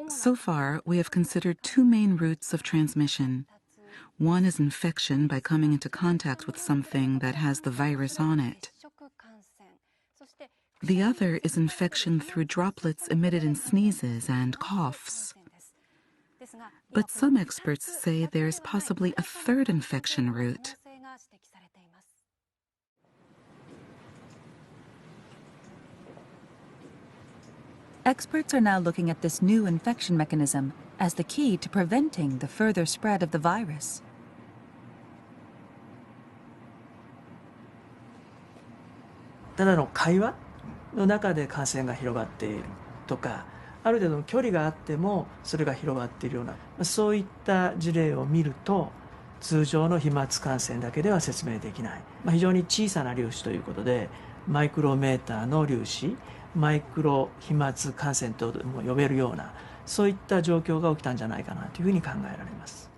So far, we have considered two main routes of transmission. One is infection by coming into contact with something that has the virus on it. The other is infection through droplets emitted in sneezes and coughs. But some experts say there's possibly a third infection route. Experts are now looking at this new infection mechanism as the key to preventing the further spread of the virus. ただの会話の中で感染が広がっているとか、ある程度の距離があってもそれが広がっているような、そういった事例を見ると、通常の飛沫感染だけでは説明できない、非常に小さな粒子ということで、マイクロメーターの粒子、マイクロ飛沫感染とも呼べるような、そういった状況が起きたんじゃないかなというふうに考えられます。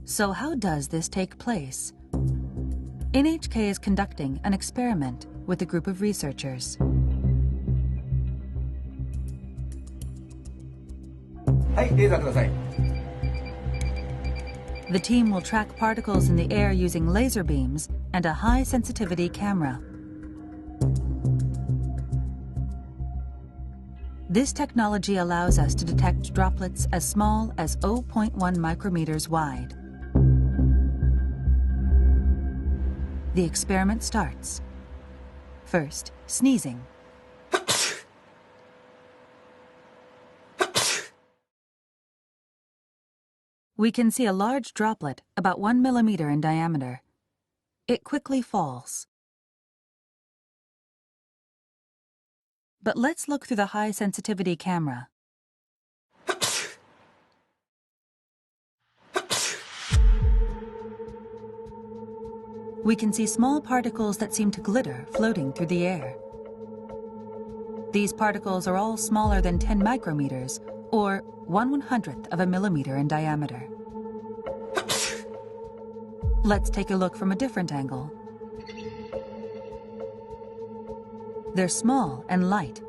So how does this take place? NHK is conducting an experiment with a group of researchers. はい、レーザーください。 The team will track particles in the air using laser beams and a high-sensitivity camera. This technology allows us to detect droplets as small as 0.1 micrometers wide. The experiment starts. First, sneezing. We can see a large droplet about 1 millimeter in diameter. It quickly falls. But let's look through the high-sensitivity camera. We can see small particles that seem to glitter floating through the air. These particles are all smaller than 10 micrometers, or 1/100th of a millimeter in diameter. Let's take a look from a different angle. They're small and light.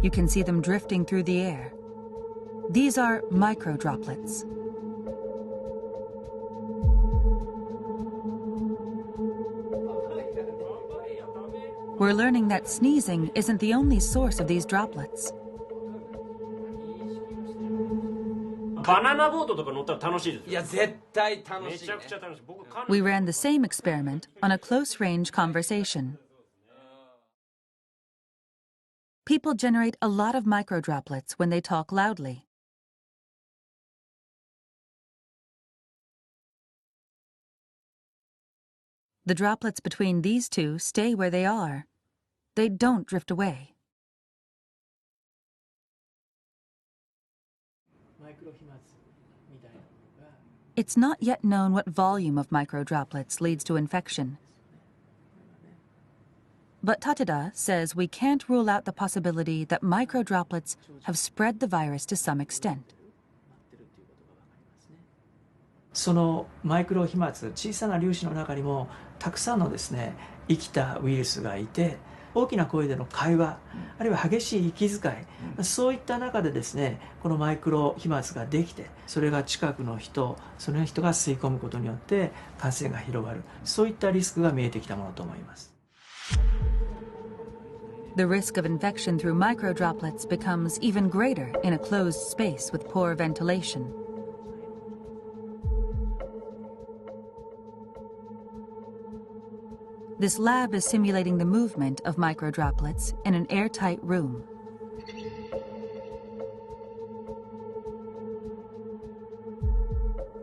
You can see them drifting through the air. These are micro droplets. We're learning that sneezing isn't the only source of these droplets. We ran the same experiment on a close-range conversation. People generate a lot of microdroplets when they talk loudly. The droplets between these two stay where they are. They don't drift away. It's not yet known what volume of microdroplets leads to infection. But Tateda says we can't rule out the possibility that microdroplets have spread the virus to some extent. そのマイクロ飛沫、小さな粒子の中にもたくさんのですね、生きたウイルスがいて、大きな声での会話、あるいは激しい息遣い、そういった中でですね、このマイクロ飛沫ができて、それが近くの人、その人が吸い込むことによって感染が広がる、そういったリスクが見えてきたものと思います。The risk of infection through microdroplets becomes even greater in a closed space with poor ventilation. This lab is simulating the movement of microdroplets in an airtight room.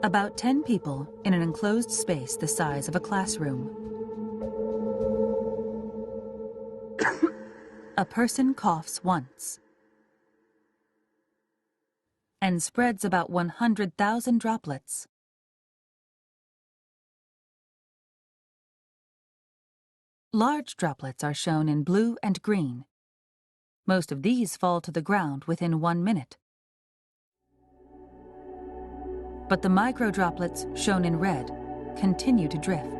About 10 people in an enclosed space the size of a classroom. A person coughs once and spreads about 100,000 droplets. Large droplets are shown in blue and green. Most of these fall to the ground within 1 minute. But the microdroplets, shown in red, continue to drift.